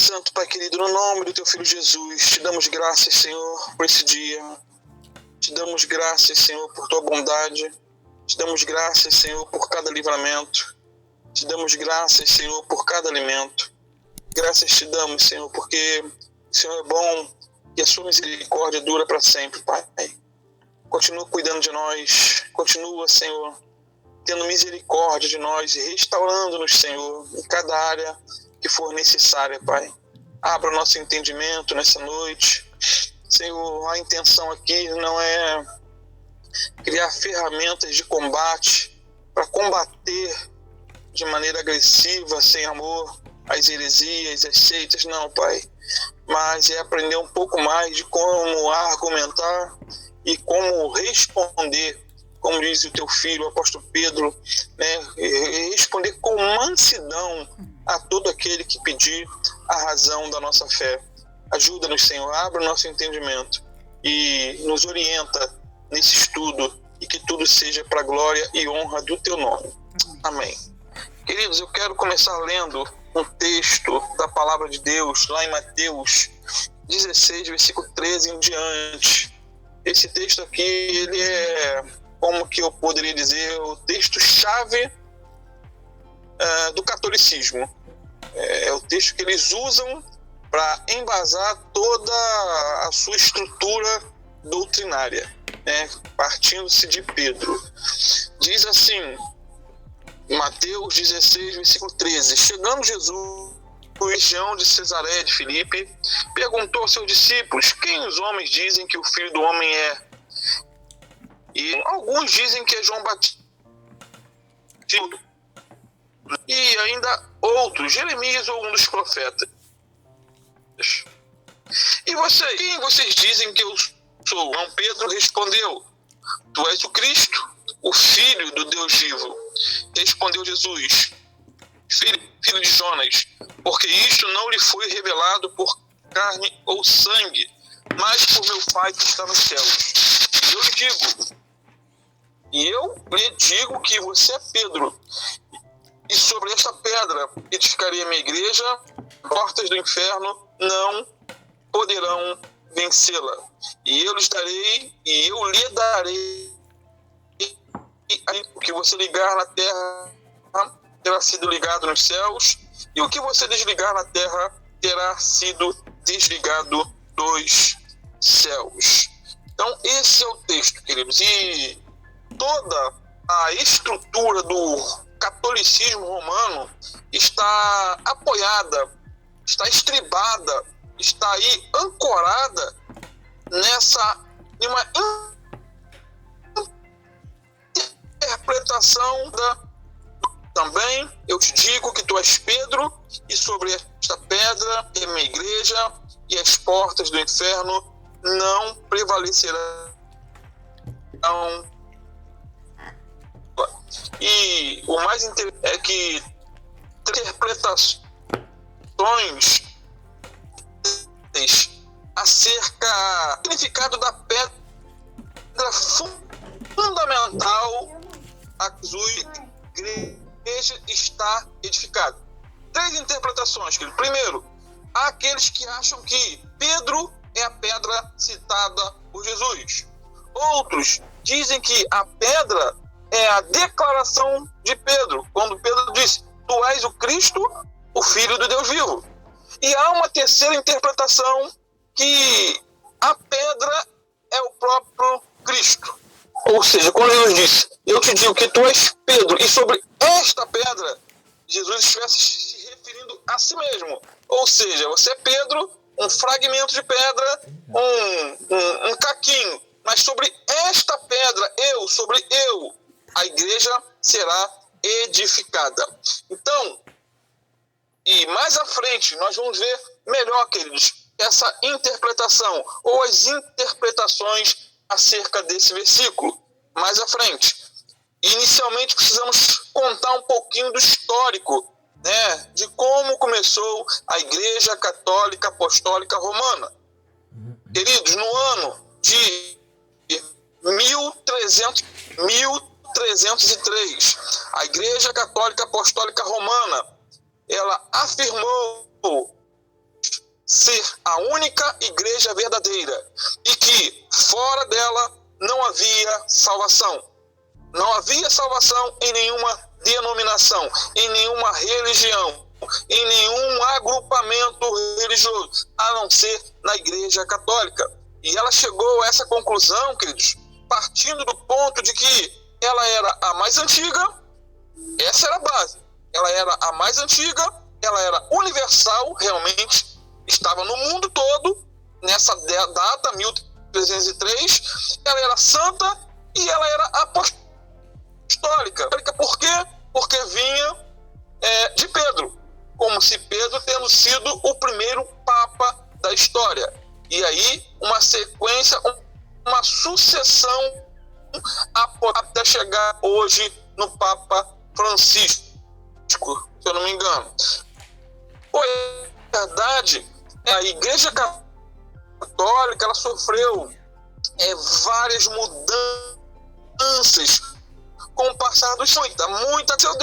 Santo, Pai querido, no nome do Teu Filho Jesus, te damos graças, Senhor, por esse dia. Te damos graças, Senhor, por Tua bondade. Te damos graças, Senhor, por cada livramento. Te damos graças, Senhor, por cada alimento. Graças te damos, Senhor, porque o Senhor é bom e a Sua misericórdia dura para sempre, Pai. Continua cuidando de nós. Continua, Senhor, tendo misericórdia de nós e restaurando-nos, Senhor, em cada área que for necessária, Pai. Abra o nosso entendimento nessa noite. Senhor, a intenção aqui não é criar ferramentas de combate para combater de maneira agressiva, sem amor, as heresias, as seitas, não, Pai. Mas é aprender um pouco mais de como argumentar e como responder, como diz o Teu filho, o apóstolo Pedro, né? Responder com mansidão a todo aquele que pedir a razão da nossa fé. Ajuda-nos, Senhor, abre o nosso entendimento e nos orienta nesse estudo e que tudo seja para a glória e honra do Teu nome. Amém. Queridos, eu quero começar lendo um texto da palavra de Deus, lá em Mateus 16, versículo 13 em diante. Esse texto aqui, ele é, como que eu poderia dizer, o texto-chave do catolicismo. É o texto que eles usam para embasar toda a sua estrutura doutrinária, né? Partindo-se de Pedro. Diz assim, Mateus 16, versículo 13: Chegando Jesus na região de Cesareia de Filipe, perguntou aos seus discípulos: quem os homens dizem que o Filho do Homem é? E alguns dizem que é João Batista, e ainda outros, Jeremias ou um dos profetas. E quem vocês dizem que eu sou? João Pedro respondeu: Tu és o Cristo, o Filho do Deus vivo. Respondeu Jesus: filho de Jonas, porque isto não lhe foi revelado por carne ou sangue, mas por meu Pai que está nos céus. Eu lhe digo que você é Pedro, e sobre esta pedra edificarei a minha igreja, portas do inferno não poderão vencê-la. E eu lhe darei o que você ligar na terra terá sido ligado nos céus, e o que você desligar na terra terá sido desligado dos céus. Então, esse é o texto, queridos. E toda a estrutura do catolicismo romano está apoiada, está estribada, está aí ancorada em uma interpretação também. Eu te digo que tu és Pedro, e sobre esta pedra é minha igreja, e as portas do inferno não prevalecerão. E o mais interessante é que interpretações acerca do significado da pedra fundamental a que a igreja está edificada. 3 interpretações. Primeiro, há aqueles que acham que Pedro é a pedra citada por Jesus. Outros dizem que a pedra é a declaração de Pedro, quando Pedro disse: Tu és o Cristo, o Filho do Deus vivo. E há uma terceira interpretação, que a pedra é o próprio Cristo. Ou seja, quando Jesus disse: Eu te digo que tu és Pedro, e sobre esta pedra, Jesus estivesse se referindo a si mesmo. Ou seja, você é Pedro, um fragmento de pedra, um caquinho. Mas sobre esta pedra, a igreja será edificada. Então, e mais à frente, nós vamos ver melhor, queridos, essa interpretação, ou as interpretações acerca desse versículo, mais à frente. Inicialmente, precisamos contar um pouquinho do histórico, né, de como começou a Igreja Católica Apostólica Romana. Queridos, no ano de 1303, a Igreja Católica Apostólica Romana, ela afirmou ser a única igreja verdadeira e que fora dela não havia salvação. Não havia salvação em nenhuma denominação, em nenhuma religião, em nenhum agrupamento religioso, a não ser na Igreja Católica. E ela chegou a essa conclusão, queridos, partindo do ponto de que ela era a mais antiga, essa era a base, ela era a mais antiga, ela era universal, realmente, estava no mundo todo, nessa data, 1303, ela era santa e ela era apostólica. Por quê? Porque vinha de Pedro, como se Pedro tendo sido o primeiro papa da história. E aí, uma sequência, uma sucessão até chegar hoje no Papa Francisco, se eu não me engano. Foi verdade, a Igreja Católica ela sofreu várias mudanças com o passar dos anos. Muita seu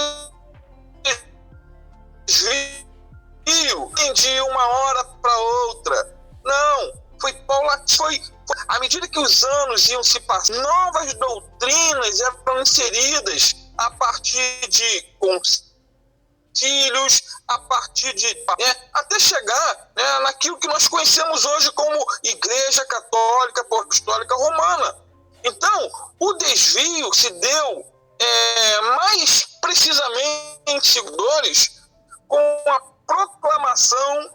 desvio de uma hora para outra. Não, foi paulatino. À medida que os anos iam se passando, novas doutrinas eram inseridas a partir de concílios, a partir de até chegar naquilo que nós conhecemos hoje como Igreja Católica Apostólica Romana. Então, o desvio se deu mais precisamente, seguidores, com a proclamação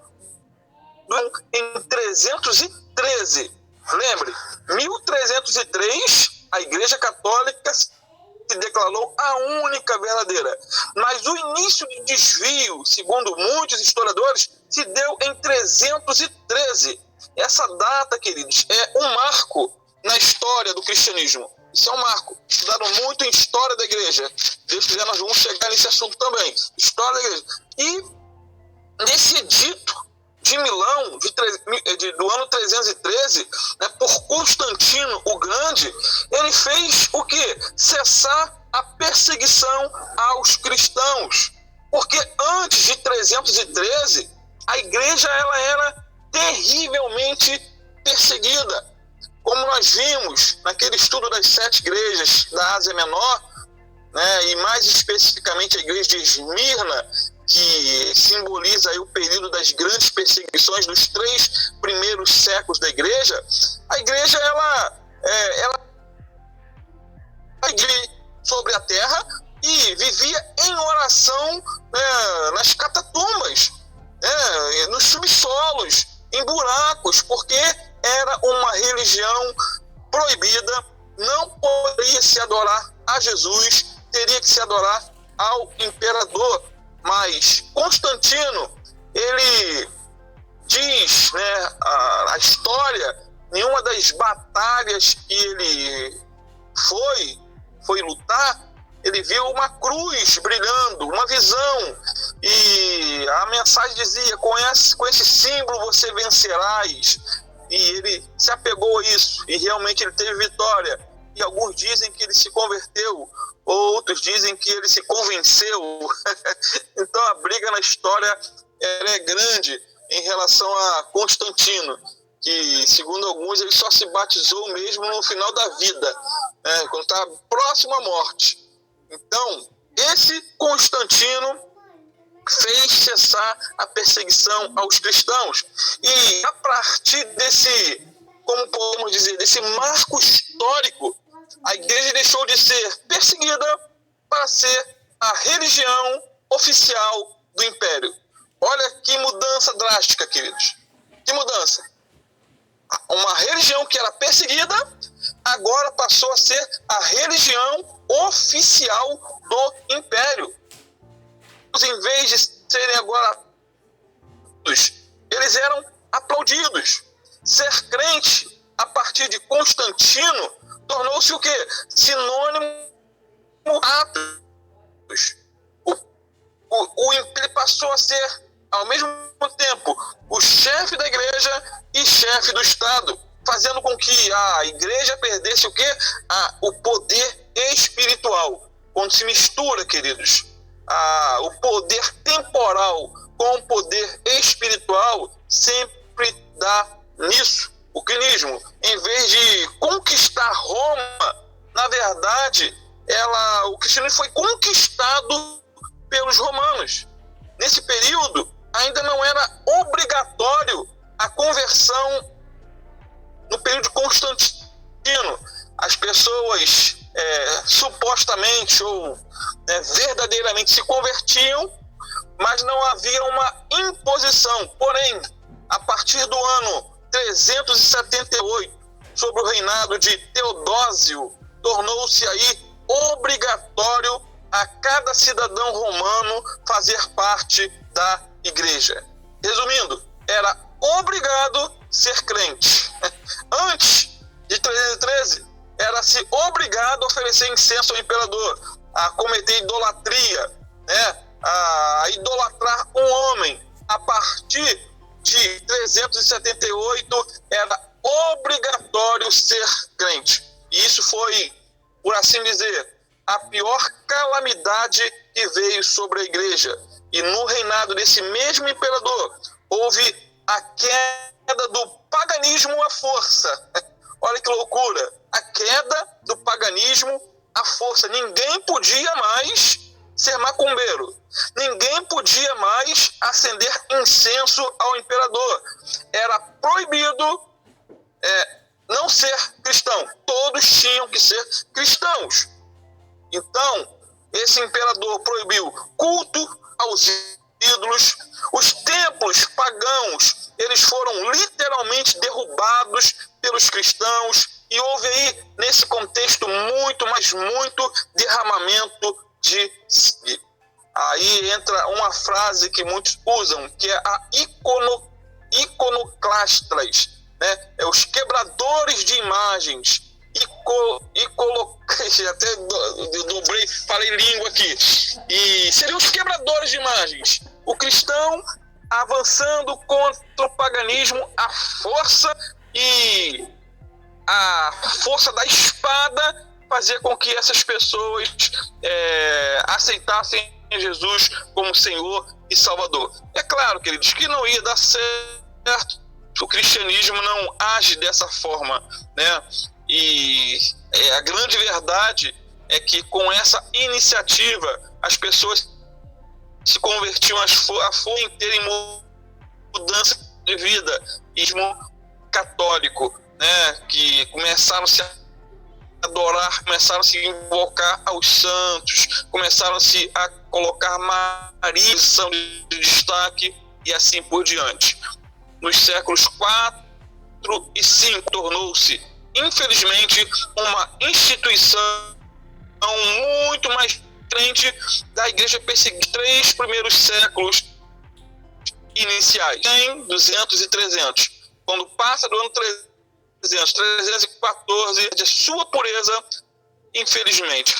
em 313. Lembre, 1303, a Igreja Católica se declarou a única verdadeira. Mas o início de desvio, segundo muitos historiadores, se deu em 313. Essa data, queridos, é um marco na história do cristianismo. Isso é um marco. Estudaram muito em história da igreja. Deus quiser, nós vamos chegar nesse assunto também. História da igreja. E nesse edito de Milão, do ano 313, por Constantino o Grande, ele fez o quê? Cessar a perseguição aos cristãos. Porque antes de 313, a igreja ela era terrivelmente perseguida. Como nós vimos naquele estudo das 7 igrejas da Ásia Menor, e mais especificamente a igreja de Esmirna, que simboliza aí o período das grandes perseguições dos 3 primeiros séculos da igreja, a igreja ela vivia sobre a terra e vivia em oração nas catatumbas, nos subsolos, em buracos, porque era uma religião proibida, não poderia se adorar a Jesus, teria que se adorar ao imperador. Mas Constantino, ele diz, a história, em uma das batalhas que ele foi lutar, ele viu uma cruz brilhando, uma visão, e a mensagem dizia: com esse símbolo você vencerás. E ele se apegou a isso, e realmente ele teve vitória. E alguns dizem que ele se converteu, outros dizem que ele se convenceu. Então a briga na história é grande em relação a Constantino, que, segundo alguns, ele só se batizou mesmo no final da vida, quando estava próximo à morte. Então, esse Constantino fez cessar a perseguição aos cristãos. E a partir desse, como podemos dizer, desse marco histórico, a igreja deixou de ser perseguida para ser a religião oficial do império. Olha que mudança drástica, queridos. Que mudança. Uma religião que era perseguida, agora passou a ser a religião oficial do império. Em vez de serem agora, eles eram aplaudidos. Ser crente, a partir de Constantino, tornou-se o quê? Sinônimo a atos. Ele passou a ser, ao mesmo tempo, o chefe da igreja e chefe do Estado, fazendo com que a igreja perdesse o quê? O poder espiritual. Quando se mistura, queridos, o poder temporal com o poder espiritual, sempre sempre dá nisso. O cristianismo, em vez de conquistar Roma, na verdade, o cristianismo foi conquistado pelos romanos. Nesse período, ainda não era obrigatório a conversão no período de Constantino. As pessoas supostamente ou verdadeiramente se convertiam, mas não havia uma imposição. Porém, a partir do ano 378, sob o reinado de Teodósio, tornou-se aí obrigatório a cada cidadão romano fazer parte da igreja. Resumindo, era obrigado ser crente. Antes de 313, era-se obrigado a oferecer incenso ao imperador, a cometer idolatria, a idolatrar um homem. A partir de 378, era obrigatório ser crente. E isso foi, por assim dizer, a pior calamidade que veio sobre a igreja. E no reinado desse mesmo imperador, houve a queda do paganismo à força. Olha que loucura! A queda do paganismo à força. Ninguém podia mais ser macumbeiro. Ninguém podia mais acender incenso ao imperador. Era proibido não ser cristão. Todos tinham que ser cristãos. Então, esse imperador proibiu culto aos ídolos. Os templos pagãos, eles foram literalmente derrubados pelos cristãos. E houve aí, nesse contexto, muito, mas muito derramamento de sangue. Aí entra uma frase que muitos usam, que é a iconoclastas, os quebradores de imagens. Até dobrei, falei língua aqui. E seriam os quebradores de imagens. O cristão avançando contra o paganismo, a força da espada fazia com que essas pessoas aceitassem Jesus como Senhor e Salvador. É claro, queridos, que não ia dar certo. O cristianismo não age dessa forma, E a grande verdade é que com essa iniciativa as pessoas se convertiam a fome inteira em mudança de vida, católico, que começaram a se adorar, começaram a se invocar aos santos, começaram-se a colocar Maria em posição de destaque e assim por diante. Nos séculos 4 e 5 tornou-se, infelizmente, uma instituição muito mais frente da igreja perseguida. Os 3 primeiros séculos iniciais, 100, 200 e 300. Quando passa do ano 300, 314, de sua pureza, infelizmente.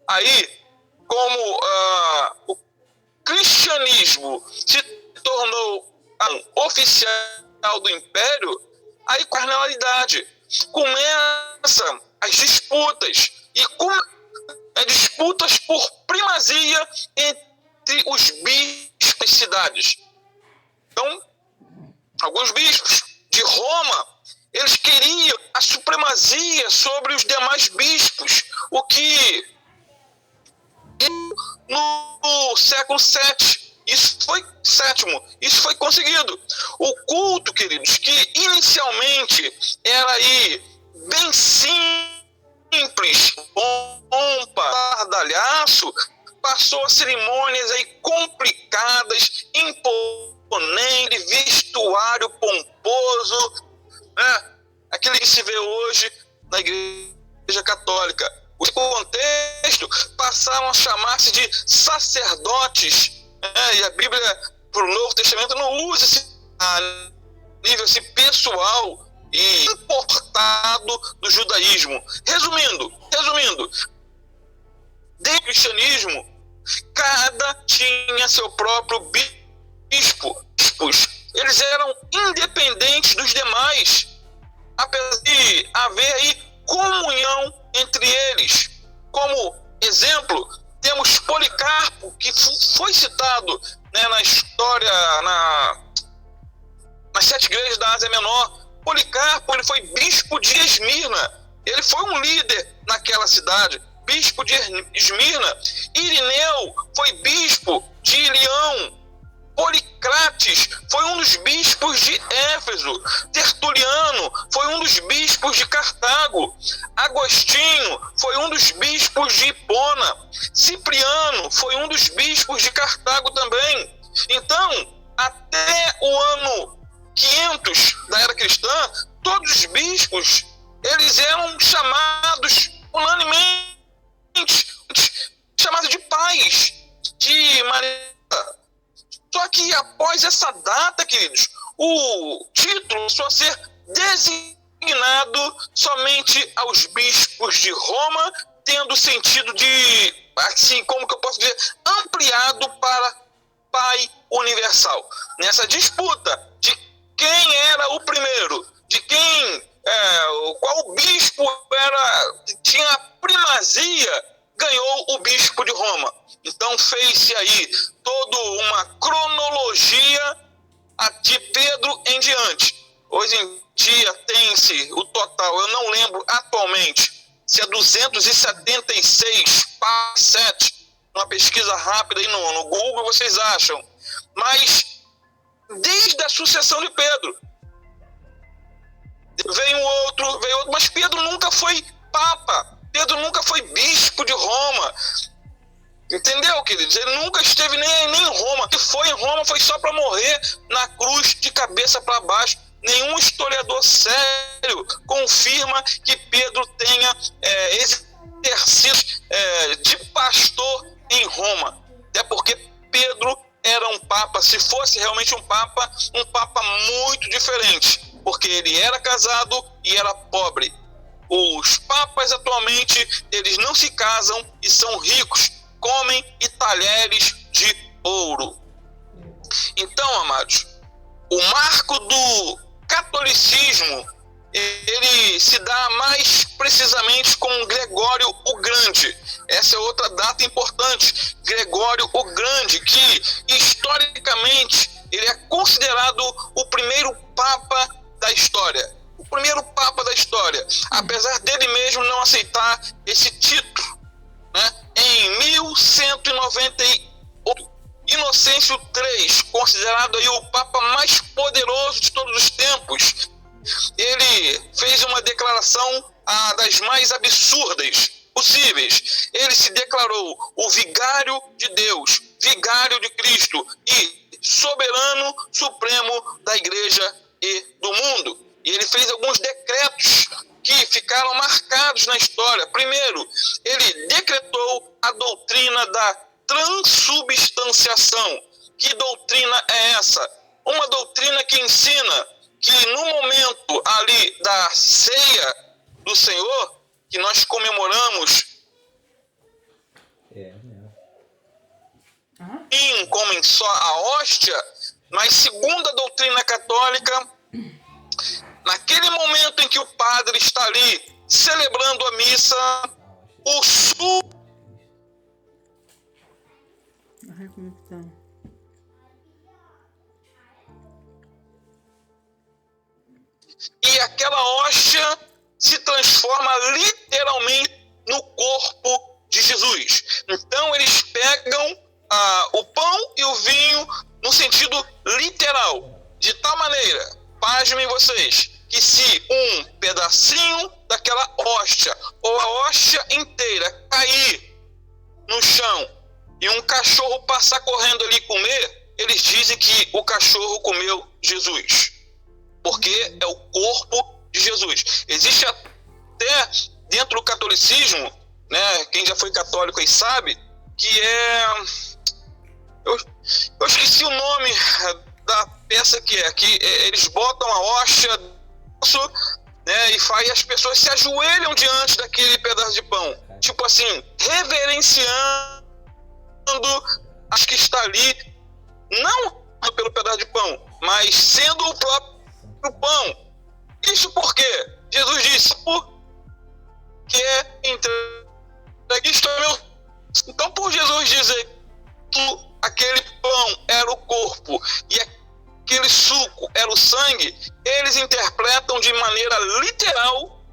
Aí, como o cristianismo se tornou oficial do império, aí carnalidade. Começam as disputas, e disputas por primazia entre os bispos das cidades. Então, alguns bispos de Roma, eles queriam a supremacia sobre os demais bispos, o que no século VII, isso foi conseguido. O culto, queridos, que inicialmente era aí bem simples, pompa, pardalhaço, passou a cerimônias aí complicadas, imponente, vestuário pomposo, aquele que se vê hoje na Igreja Católica. O contexto passaram a chamar-se de sacerdotes, e a Bíblia, para o Novo Testamento, não usa esse a nível assim, pessoal e importado do judaísmo. Resumindo, desde o cristianismo, cada tinha seu próprio bispo. Eles eram independentes dos demais, apesar de haver aí comunhão entre eles. Como exemplo, temos Policarpo, que foi citado né, na história, nas 7 igrejas da Ásia Menor. Policarpo, ele foi bispo de Esmirna. Ele foi um líder naquela cidade, bispo de Esmirna. Irineu foi bispo de Ilião. Policrates foi um dos bispos de Éfeso. Tertuliano foi um dos bispos de Cartago. Agostinho foi um dos bispos de Hipona. Cipriano foi um dos bispos de Cartago também. Então, até o ano 500 da era cristã, todos os bispos, eles eram chamados unanimemente, chamados de pais de Maria. Só que após essa data, queridos, o título passou a ser designado somente aos bispos de Roma, tendo sentido de, assim, como que eu posso dizer, ampliado para Pai Universal. Nessa disputa de quem era o primeiro, de qual bispo tinha a primazia, ganhou o bispo de Roma. Então fez-se aí toda uma cronologia de Pedro em diante. Hoje em dia tem-se o total, eu não lembro atualmente, se é 276, 7, uma pesquisa rápida aí no Google vocês acham. Mas desde a sucessão de Pedro, veio outro, mas Pedro nunca foi papa, Pedro nunca foi bispo de Roma. Entendeu, queridos? Ele nunca esteve nem em Roma. Que foi em Roma foi só para morrer na cruz de cabeça para baixo. Nenhum historiador sério confirma que Pedro tenha exercido de pastor em Roma. Até porque Pedro era um papa, se fosse realmente um papa muito diferente. Porque ele era casado e era pobre. Os papas atualmente, eles não se casam e são ricos. Comem em talheres de ouro. Então, amados, o marco do catolicismo, ele se dá mais precisamente com Gregório o Grande. Essa é outra data importante. Gregório o Grande, que historicamente ele é considerado o primeiro papa da história. O primeiro papa da história, apesar dele mesmo não aceitar esse título. Em 1198, Inocêncio III, considerado aí o papa mais poderoso de todos os tempos, ele fez uma declaração das mais absurdas possíveis. Ele se declarou o vigário de Deus, vigário de Cristo e soberano supremo da igreja e do mundo. E ele fez alguns decretos que ficaram marcados na história. Primeiro, ele decretou a doutrina da transubstanciação. Que doutrina é essa? Uma doutrina que ensina que no momento ali da ceia do Senhor, que nós comemoramos, comem só a hóstia, mas segundo a doutrina católica, naquele momento em que o padre está ali celebrando a missa, e aquela hóstia se transforma literalmente no corpo de Jesus. Então eles pegam o pão e o vinho no sentido literal, de tal maneira, pasmem vocês, que se um pedacinho daquela hóstia ou a hóstia inteira cair no chão e um cachorro passar correndo ali e comer, eles dizem que o cachorro comeu Jesus, porque é o corpo de Jesus. Existe até dentro do catolicismo, né, quem já foi católico aí sabe, que eu esqueci o nome da peça que eles botam a hóstia, né, e as pessoas se ajoelham diante daquele pedaço de pão, tipo assim, reverenciando acho que está ali, não pelo pedaço de pão, mas sendo o próprio pão. Isso porque Jesus disse, porque entregue isto ao meu. Então, por Jesus dizer que aquele pão era pessoas interpretam de maneira literal,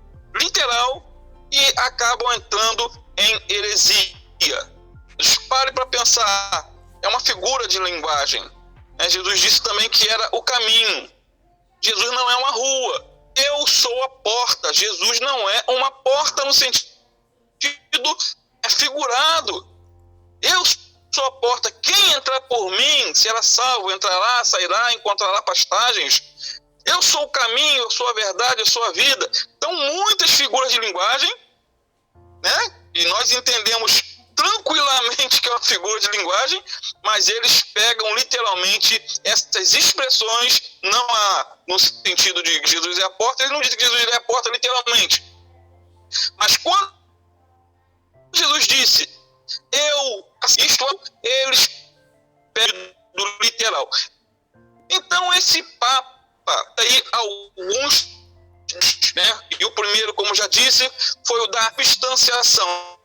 e acabam entrando em heresia. Pare para pensar, é uma figura de linguagem. Jesus disse também que era o caminho. Jesus não é uma rua. Eu sou a porta. Jesus não é uma porta no sentido figurado. Eu sou a porta. Quem entrar por mim será salvo, entrará, sairá, encontrará pastagens. Eu sou o caminho, eu sou a verdade, eu sou a vida. Então, muitas figuras de linguagem, né? E nós entendemos tranquilamente que é uma figura de linguagem, mas eles pegam literalmente essas expressões, não no sentido de que Jesus é a porta, eles não dizem que Jesus é a porta literalmente. Mas quando Jesus disse, eu assisto, eles pegam do literal. Então esse Papa, aí alguns, né? E o primeiro, como já disse, foi o da abstanciação.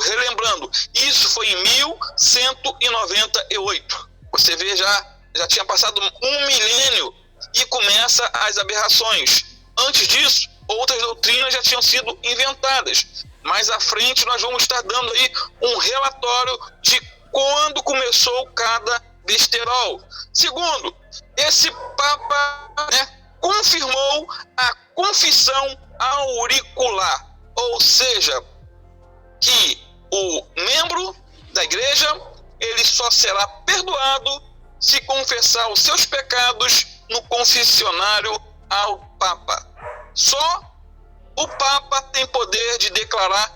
Relembrando, isso foi em 1198. Você vê, já tinha passado um milênio e começa as aberrações. Antes disso, outras doutrinas já tinham sido inventadas. Mais à frente, nós vamos estar dando aí um relatório de quando começou cada besterol. Segundo, esse Papa, né, confirmou a confissão auricular, ou seja, que o membro da igreja, ele só será perdoado se confessar os seus pecados no confessionário ao Papa. Só o Papa tem poder de declarar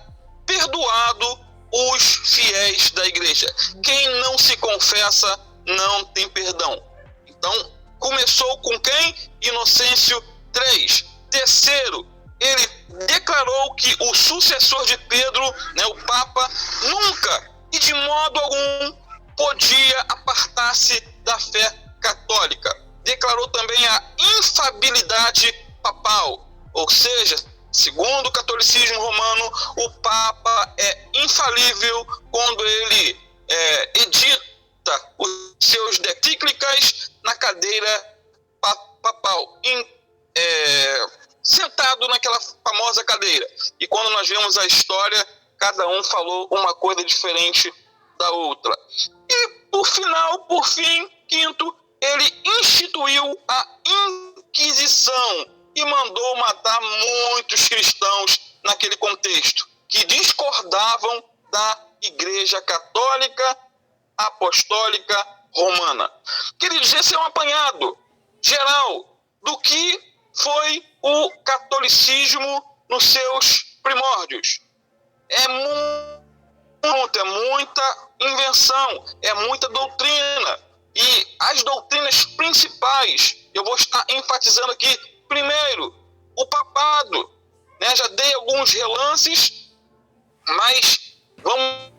perdoado os fiéis da igreja. Quem não se confessa não tem perdão. Então, começou com quem? Inocêncio III. Terceiro, ele declarou que o sucessor de Pedro, né, o Papa, nunca e de modo algum podia apartar-se da fé católica. Declarou também a infabilidade papal, ou seja, segundo o catolicismo romano, o Papa é infalível quando ele edita os seus decíclicas na cadeira papal, sentado naquela famosa cadeira. E quando nós vemos a história, cada um falou uma coisa diferente da outra. E por fim, quinto, ele instituiu a Inquisição e mandou matar muitos cristãos naquele contexto, que discordavam da Igreja Católica Apostólica Romana. Queridos, esse é um apanhado geral do que foi o catolicismo nos seus primórdios. É muita invenção, é muita doutrina. E as doutrinas principais, eu vou estar enfatizando aqui, primeiro, o papado. Né? Já dei alguns relances, mas vamos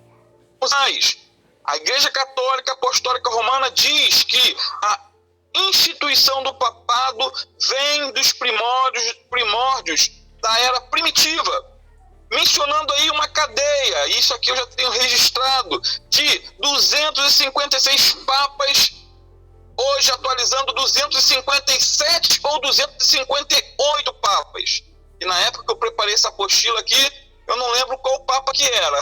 mais. A Igreja Católica Apostólica Romana diz que a instituição do papado vem dos primórdios da era primitiva, mencionando aí uma cadeia, isso aqui eu já tenho registrado, de 256 papas, hoje atualizando 257 ou 258 papas. E na época que eu preparei essa apostila aqui, eu não lembro qual papa que era.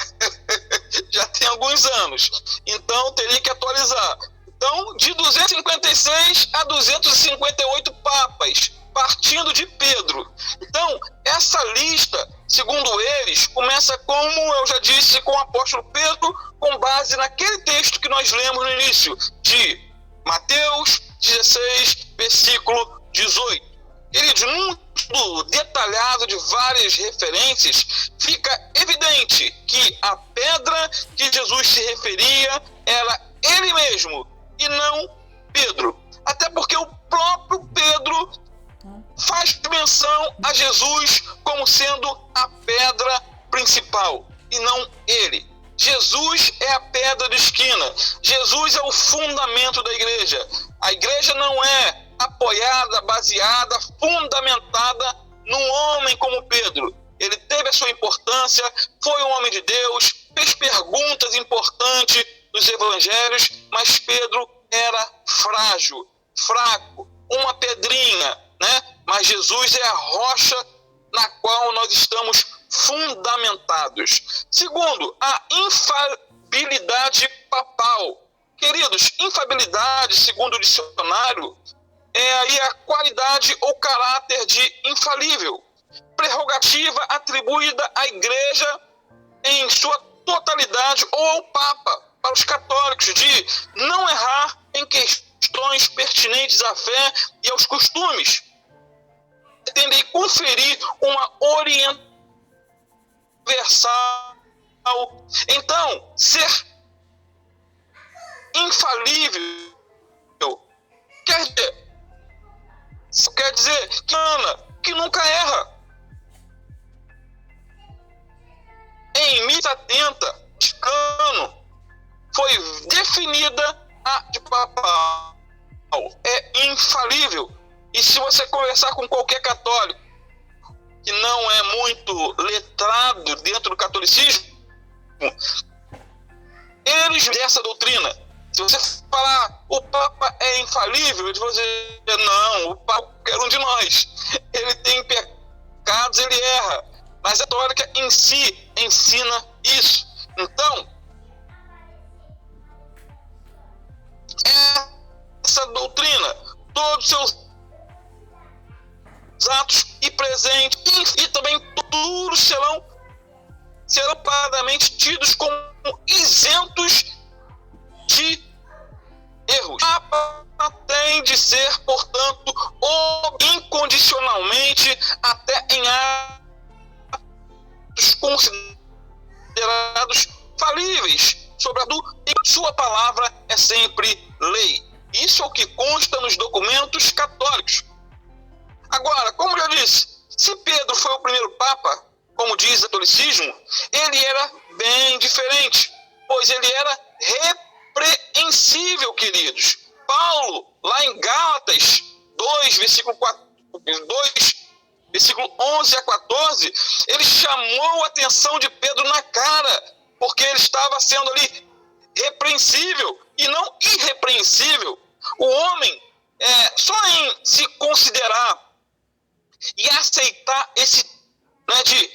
Já tem alguns anos. Então, teria que atualizar. Então, de 256 a 258 papas, partindo de Pedro. Então, essa lista, segundo eles, começa, como eu já disse, com o apóstolo Pedro, com base naquele texto que nós lemos no início, de Mateus 16, versículo 18. Queridos, num estudo detalhado de várias referências, fica evidente que a pedra que Jesus se referia era ele mesmo, e não Pedro. Até porque o próprio Pedro faz menção a Jesus como sendo a pedra principal, e não ele. Jesus é a pedra de esquina. Jesus é o fundamento da igreja. A igreja não é apoiada, baseada, fundamentada num homem como Pedro. Ele teve a sua importância, foi um homem de Deus, fez perguntas importantes nos evangelhos, mas Pedro era frágil, fraco, uma pedrinha, né? Mas Jesus é a rocha na qual nós estamos fundamentados. Segundo, a infalibilidade papal. Queridos, infalibilidade, segundo o dicionário, é aí a qualidade ou caráter de infalível, prerrogativa atribuída à Igreja em sua totalidade ou ao Papa, para os católicos, de não errar em questões pertinentes à fé e aos costumes, pretendem conferir uma orientação universal. Então, ser infalível quer dizer que nunca erra. Em 1070, Vaticano, foi definida a de papal. É infalível. E se você conversar com qualquer católico que não é muito letrado dentro do catolicismo, eles dessa doutrina. Se você falar, o Papa é infalível, eles vão dizer, não, o Papa é qualquer um de nós. Ele tem pecados, ele erra. Mas a católica em si ensina isso. Então, essa doutrina, todos os seus atos e presentes e também futuros serão claramente tidos como isentos de erros. A Papa tem de ser, portanto, incondicionalmente, até em atos considerados falíveis, sobretudo, e sua palavra é sempre lei. Isso é o que consta nos documentos católicos. Agora, como eu disse, se Pedro foi o primeiro Papa, como diz o catolicismo, ele era bem diferente, pois ele era repreensível, queridos. Paulo, lá em Gálatas 2, versículo 11 a 14, ele chamou a atenção de Pedro na cara, porque ele estava sendo ali repreensível e não irrepreensível. O homem, só em se considerar e aceitar esse de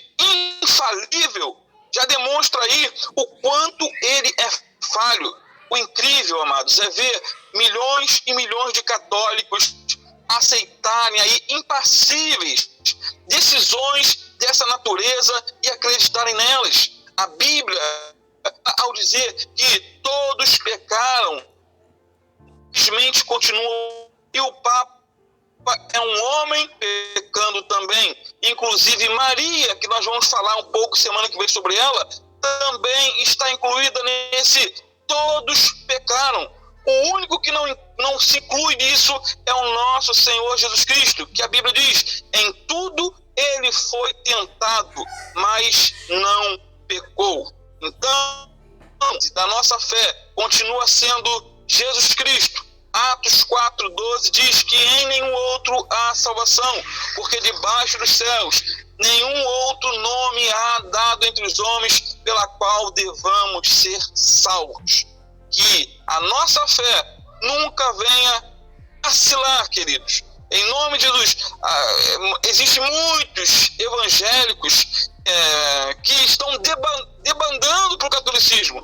infalível, já demonstra aí o quanto ele é falho. O incrível, amados, é ver milhões e milhões de católicos aceitarem aí impassíveis decisões dessa natureza e acreditarem nelas. A Bíblia, ao dizer que todos pecaram, simplesmente continuam, e o Papa é um homem pecando também. Inclusive Maria, que nós vamos falar um pouco semana que vem sobre ela, também está incluída nesse todos pecaram. O único que não se inclui nisso é o nosso Senhor Jesus Cristo, que a Bíblia diz, em tudo ele foi tentado, mas não pecou. Então, da nossa fé continua sendo Jesus Cristo. Atos 4,12 diz que em nenhum outro há salvação, porque debaixo dos céus nenhum outro nome há dado entre os homens pela qual devamos ser salvos. Que a nossa fé nunca venha vacilar, queridos. Em nome de Jesus, existem muitos evangélicos que estão debandando para o catolicismo.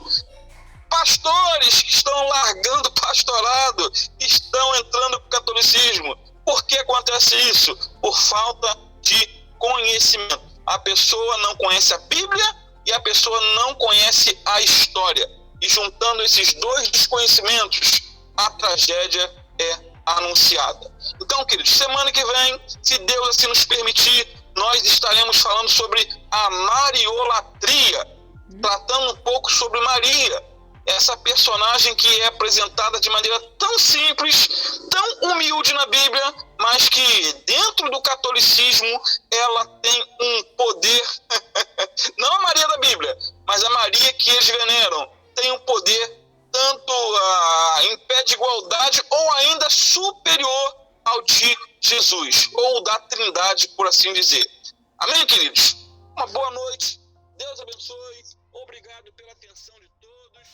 Pastores que estão largando o pastorado, estão entrando para o catolicismo. Por que acontece isso? Por falta de conhecimento. A pessoa não conhece a Bíblia e a pessoa não conhece a história. E juntando esses dois desconhecimentos, a tragédia é anunciada. Então, queridos, semana que vem, se Deus assim nos permitir, nós estaremos falando sobre a mariolatria, tratando um pouco sobre Maria, essa personagem que é apresentada de maneira tão simples, tão humilde na Bíblia, mas que dentro do catolicismo ela tem um poder, não a Maria da Bíblia, mas a Maria que eles veneram, tem um poder tanto em pé de igualdade ou ainda superior ao de Jesus, ou da Trindade, por assim dizer. Amém, queridos? Uma boa noite, Deus abençoe, obrigado pela atenção de todos.